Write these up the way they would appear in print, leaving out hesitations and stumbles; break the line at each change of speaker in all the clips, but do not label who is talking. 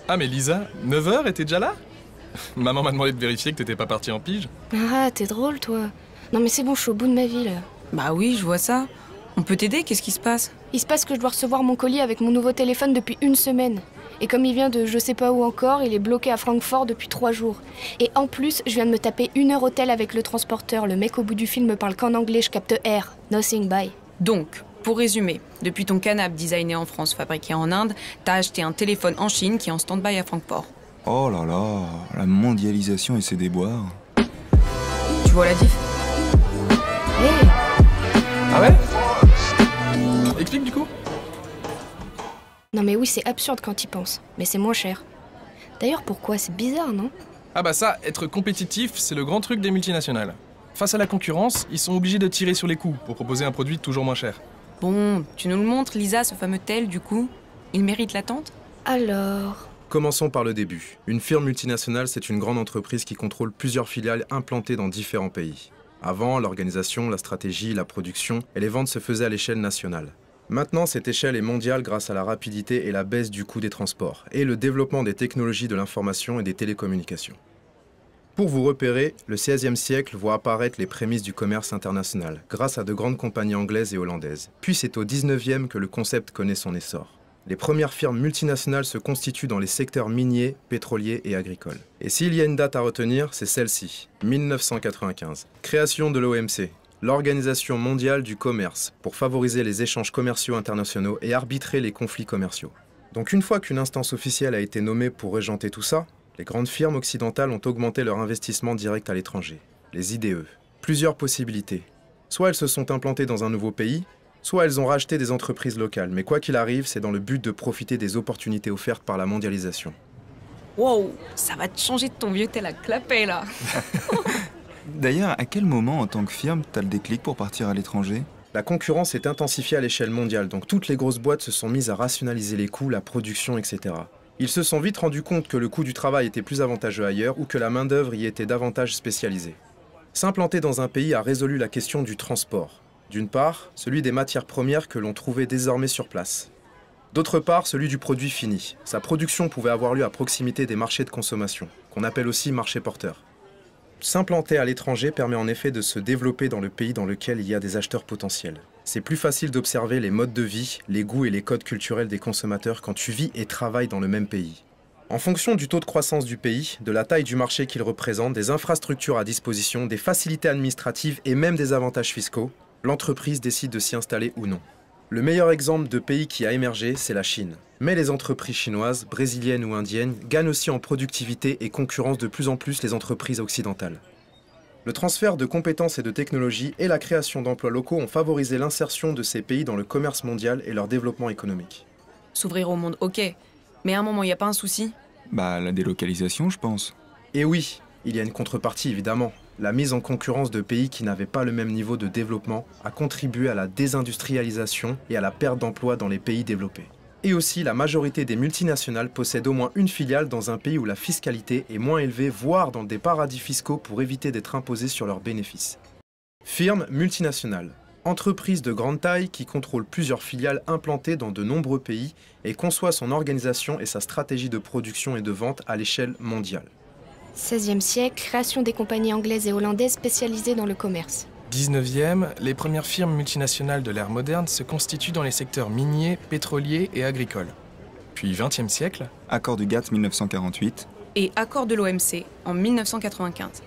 Ah mais Lisa, 9h et t'es déjà là? Maman m'a demandé de vérifier que t'étais pas partie en pige.
Ah, t'es drôle, toi. Non mais c'est bon, je suis au bout de ma vie, là.
Bah oui, je vois ça. On peut t'aider, qu'est-ce qui se passe?
Il se passe que je dois recevoir mon colis avec mon nouveau téléphone depuis une semaine. Et comme il vient de je sais pas où encore, il est bloqué à Francfort depuis 3 jours. Et en plus, je viens de me taper 1 heure au tel avec le transporteur. Le mec au bout du film me parle qu'en anglais, je capte R. Nothing, bye.
Donc, pour résumer, depuis ton canapé designé en France, fabriqué en Inde, t'as acheté un téléphone en Chine qui est en stand-by à Francfort.
Oh là là, la mondialisation et ses déboires.
Tu vois la diff?
Hey.
Ah ouais? Explique du coup.
Non mais oui, c'est absurde quand y penses, mais c'est moins cher. D'ailleurs, pourquoi? C'est bizarre, non?
Ah bah ça, être compétitif, c'est le grand truc des multinationales. Face à la concurrence, ils sont obligés de tirer sur les coûts pour proposer un produit toujours moins cher.
Bon, tu nous le montres, Lisa, ce fameux tel, du coup? Il mérite l'attente?
Alors...
Commençons par le début. Une firme multinationale, c'est une grande entreprise qui contrôle plusieurs filiales implantées dans différents pays. Avant, l'organisation, la stratégie, la production et les ventes se faisaient à l'échelle nationale. Maintenant, cette échelle est mondiale grâce à la rapidité et la baisse du coût des transports et le développement des technologies de l'information et des télécommunications. Pour vous repérer, le XVIe siècle voit apparaître les prémices du commerce international grâce à de grandes compagnies anglaises et hollandaises. Puis c'est au XIXe que le concept connaît son essor. Les premières firmes multinationales se constituent dans les secteurs miniers, pétroliers et agricoles. Et s'il y a une date à retenir, c'est celle-ci, 1995. Création de l'OMC, l'Organisation mondiale du commerce, pour favoriser les échanges commerciaux internationaux et arbitrer les conflits commerciaux. Donc une fois qu'une instance officielle a été nommée pour régenter tout ça, les grandes firmes occidentales ont augmenté leur investissement direct à l'étranger, les IDE. Plusieurs possibilités. Soit elles se sont implantées dans un nouveau pays, soit elles ont racheté des entreprises locales, mais quoi qu'il arrive, c'est dans le but de profiter des opportunités offertes par la mondialisation.
Wow, ça va te changer de ton vieux tel à clapet, là.
D'ailleurs, à quel moment, en tant que firme, t'as le déclic pour partir à l'étranger?
La concurrence est intensifiée à l'échelle mondiale, donc toutes les grosses boîtes se sont mises à rationaliser les coûts, la production, etc. Ils se sont vite rendus compte que le coût du travail était plus avantageux ailleurs ou que la main-d'œuvre y était davantage spécialisée. S'implanter dans un pays a résolu la question du transport. D'une part, celui des matières premières que l'on trouvait désormais sur place. D'autre part, celui du produit fini. Sa production pouvait avoir lieu à proximité des marchés de consommation, qu'on appelle aussi marchés porteurs. S'implanter à l'étranger permet en effet de se développer dans le pays dans lequel il y a des acheteurs potentiels. C'est plus facile d'observer les modes de vie, les goûts et les codes culturels des consommateurs quand tu vis et travailles dans le même pays. En fonction du taux de croissance du pays, de la taille du marché qu'il représente, des infrastructures à disposition, des facilités administratives et même des avantages fiscaux, l'entreprise décide de s'y installer ou non. Le meilleur exemple de pays qui a émergé, c'est la Chine. Mais les entreprises chinoises, brésiliennes ou indiennes gagnent aussi en productivité et concurrencent de plus en plus les entreprises occidentales. Le transfert de compétences et de technologies et la création d'emplois locaux ont favorisé l'insertion de ces pays dans le commerce mondial et leur développement économique.
S'ouvrir au monde, ok. Mais à un moment, il n'y a pas un souci?
Bah, la délocalisation, je pense.
Et oui, il y a une contrepartie évidemment. La mise en concurrence de pays qui n'avaient pas le même niveau de développement a contribué à la désindustrialisation et à la perte d'emplois dans les pays développés. Et aussi, la majorité des multinationales possèdent au moins une filiale dans un pays où la fiscalité est moins élevée, voire dans des paradis fiscaux pour éviter d'être imposées sur leurs bénéfices. Firme multinationale. Entreprise de grande taille qui contrôle plusieurs filiales implantées dans de nombreux pays et conçoit son organisation et sa stratégie de production et de vente à l'échelle mondiale.
XVIe siècle, création des compagnies anglaises et hollandaises spécialisées dans le commerce.
19e, les premières firmes multinationales de l'ère moderne se constituent dans les secteurs miniers, pétroliers et agricoles. Puis 20e siècle,
Accord du GATT 1948.
Et accord de l'OMC en 1995.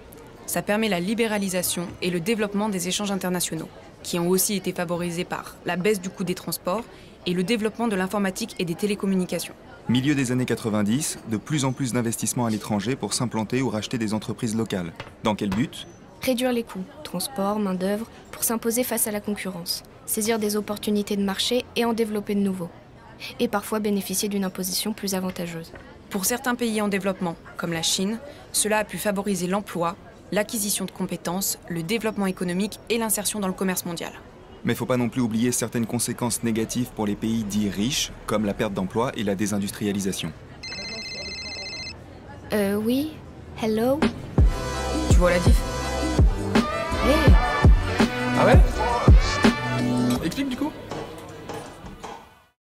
Ça permet la libéralisation et le développement des échanges internationaux, qui ont aussi été favorisés par la baisse du coût des transports et le développement de l'informatique et des télécommunications.
Milieu des années 90, de plus en plus d'investissements à l'étranger pour s'implanter ou racheter des entreprises locales. Dans quel but?
Réduire les coûts, transport, main-d'œuvre, pour s'imposer face à la concurrence. Saisir des opportunités de marché et en développer de nouveaux. Et parfois bénéficier d'une imposition plus avantageuse.
Pour certains pays en développement, comme la Chine, cela a pu favoriser l'emploi, l'acquisition de compétences, le développement économique et l'insertion dans le commerce mondial.
Mais faut pas non plus oublier certaines conséquences négatives pour les pays dits riches, comme la perte d'emploi et la désindustrialisation.
Oui. Hello.
Tu vois la diff?
Hey.
ah ouais? Explique du coup.